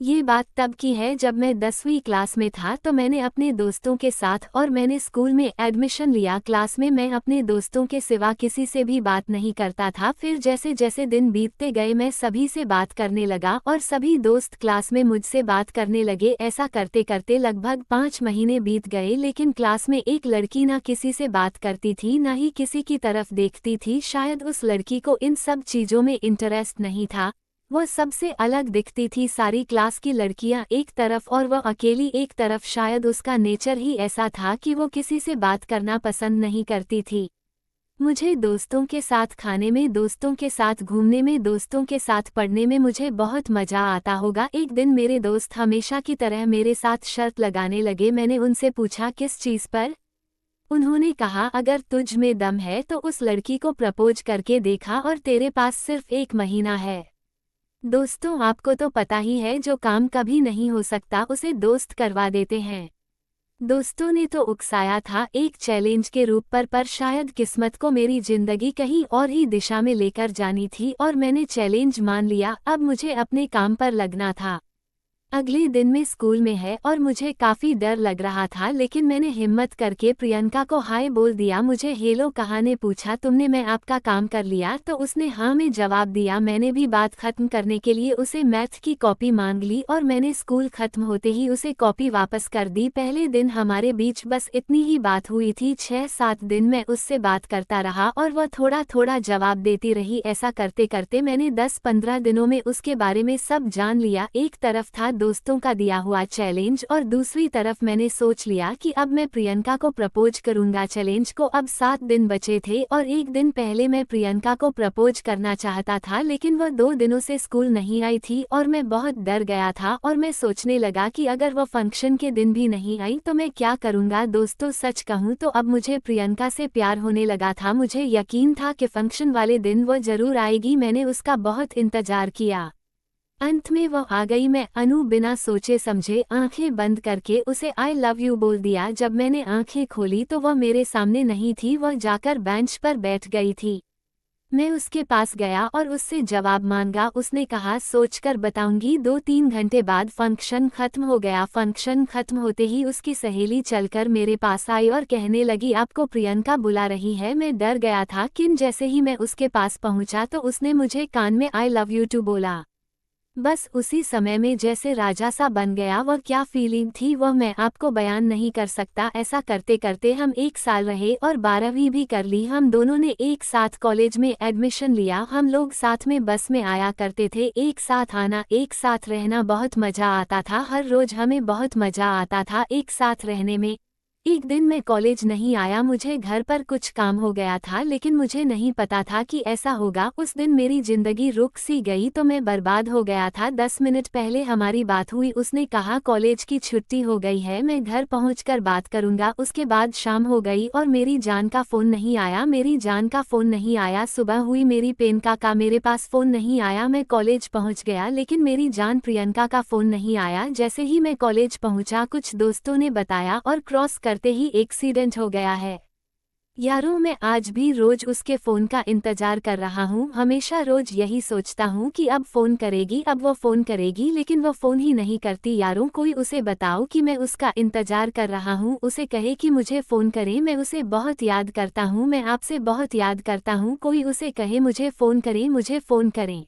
ये बात तब की है जब मैं 10वीं क्लास में था तो मैंने अपने दोस्तों के साथ और मैंने स्कूल में एडमिशन लिया। क्लास में मैं अपने दोस्तों के सिवा किसी से भी बात नहीं करता था। फिर जैसे जैसे दिन बीतते गए मैं सभी से बात करने लगा और सभी दोस्त क्लास में मुझसे बात करने लगे। ऐसा करते करते लगभग 5 महीने बीत गए, लेकिन क्लास में एक लड़की ना किसी से बात करती थी ना ही किसी की तरफ देखती थी। शायद उस लड़की को इन सब चीज़ों में इंटरेस्ट नहीं था। वह सबसे अलग दिखती थी, सारी क्लास की लड़कियां एक तरफ और वह अकेली एक तरफ। शायद उसका नेचर ही ऐसा था कि वो किसी से बात करना पसंद नहीं करती थी। मुझे दोस्तों के साथ खाने में, दोस्तों के साथ घूमने में, दोस्तों के साथ पढ़ने में मुझे बहुत मज़ा आता होगा। एक दिन मेरे दोस्त हमेशा की तरह मेरे साथ शर्त लगाने लगे। मैंने उनसे पूछा किस चीज़ पर? उन्होंने कहा अगर तुझ में दम है तो उस लड़की को प्रपोज करके देखा और तेरे पास सिर्फ 1 महीना है। दोस्तों, आपको तो पता ही है जो काम कभी नहीं हो सकता उसे दोस्त करवा देते हैं। दोस्तों ने तो उकसाया था एक चैलेंज के रूप पर शायद किस्मत को मेरी जिंदगी कहीं और ही दिशा में लेकर जानी थी और मैंने चैलेंज मान लिया। अब मुझे अपने काम पर लगना था। अगले दिन में स्कूल में है और मुझे काफ़ी डर लग रहा था, लेकिन मैंने हिम्मत करके प्रियंका को हाय बोल दिया। मुझे हेलो कहा ने पूछा तुमने मैं आपका काम कर लिया? तो उसने हाँ में जवाब दिया। मैंने भी बात खत्म करने के लिए उसे मैथ की कॉपी मांग ली और मैंने स्कूल खत्म होते ही उसे कॉपी वापस कर दी। पहले दिन हमारे बीच बस इतनी ही बात हुई थी। 6-7 दिन मैं उससे बात करता रहा और वह थोड़ा थोड़ा जवाब देती रही। ऐसा करते करते मैंने 10-15 दिनों में उसके बारे में सब जान लिया। एक तरफ था दोस्तों का दिया हुआ चैलेंज और दूसरी तरफ मैंने सोच लिया कि अब मैं प्रियंका को प्रपोज करूंगा। चैलेंज को अब 7 दिन बचे थे और एक दिन पहले मैं प्रियंका को प्रपोज करना चाहता था, लेकिन वह 2 दिनों से स्कूल नहीं आई थी और मैं बहुत डर गया था और मैं सोचने लगा कि अगर वह फंक्शन के दिन भी नहीं आई तो मैं क्या करूंगा। दोस्तों, सच कहूं तो अब मुझे प्रियंका से प्यार होने लगा था। मुझे यकीन था कि फंक्शन वाले दिन वह जरूर आएगी। मैंने उसका बहुत इंतजार किया। अंत में वह आ गई। मैं अनु बिना सोचे समझे आंखें बंद करके उसे आई लव यू बोल दिया। जब मैंने आंखें खोली तो वह मेरे सामने नहीं थी, वह जाकर बेंच पर बैठ गई थी। मैं उसके पास गया और उससे जवाब मांगा। उसने कहा सोचकर बताऊंगी। 2-3 घंटे बाद फंक्शन खत्म हो गया। फंक्शन खत्म होते ही उसकी सहेली चलकर मेरे पास आई और कहने लगी आपको प्रियंका बुला रही है। मैं डर गया था, किन जैसे ही मैं उसके पास पहुंचा तो उसने मुझे कान में आई लव यू टू बोला। बस उसी समय में जैसे राजा सा बन गया। वह क्या फीलिंग थी वह मैं आपको बयान नहीं कर सकता। ऐसा करते करते हम 1 साल रहे और 12वीं भी कर ली। हम दोनों ने एक साथ कॉलेज में एडमिशन लिया। हम लोग साथ में बस में आया करते थे, एक साथ आना, एक साथ रहना, बहुत मजा आता था। हर रोज हमें बहुत मजा आता था एक साथ रहने में। एक दिन मैं कॉलेज नहीं आया, मुझे घर पर कुछ काम हो गया था, लेकिन मुझे नहीं पता था कि ऐसा होगा। उस दिन मेरी जिंदगी रुक सी गई तो मैं बर्बाद हो गया था। 10 मिनट पहले हमारी बात हुई। उसने कहा कॉलेज की छुट्टी हो गई है, मैं घर पहुंचकर बात करूंगा। उसके बाद शाम हो गई और मेरी जान का फ़ोन नहीं आया। मेरी जान का फ़ोन नहीं आया। सुबह हुई, मेरी प्रियंका का मेरे पास फ़ोन नहीं आया। मैं कॉलेज पहुंच गया, लेकिन मेरी जान प्रियंका का फ़ोन नहीं आया। जैसे ही मैं कॉलेज पहुंचा कुछ दोस्तों ने बताया और क्रॉस करते ही एक्सीडेंट हो गया है। यारों, मैं आज भी रोज उसके फ़ोन का इंतजार कर रहा हूँ। हमेशा रोज यही सोचता हूँ कि अब फ़ोन करेगी, अब वो फ़ोन करेगी, लेकिन वो फ़ोन ही नहीं करती। यारों, कोई उसे बताओ कि मैं उसका इंतजार कर रहा हूँ। उसे कहे कि मुझे फ़ोन करे, मैं उसे बहुत याद करता हूँ, मैं आपसे बहुत याद करता हूँ। कोई उसे कहे मुझे फ़ोन करे, मुझे फ़ोन करें।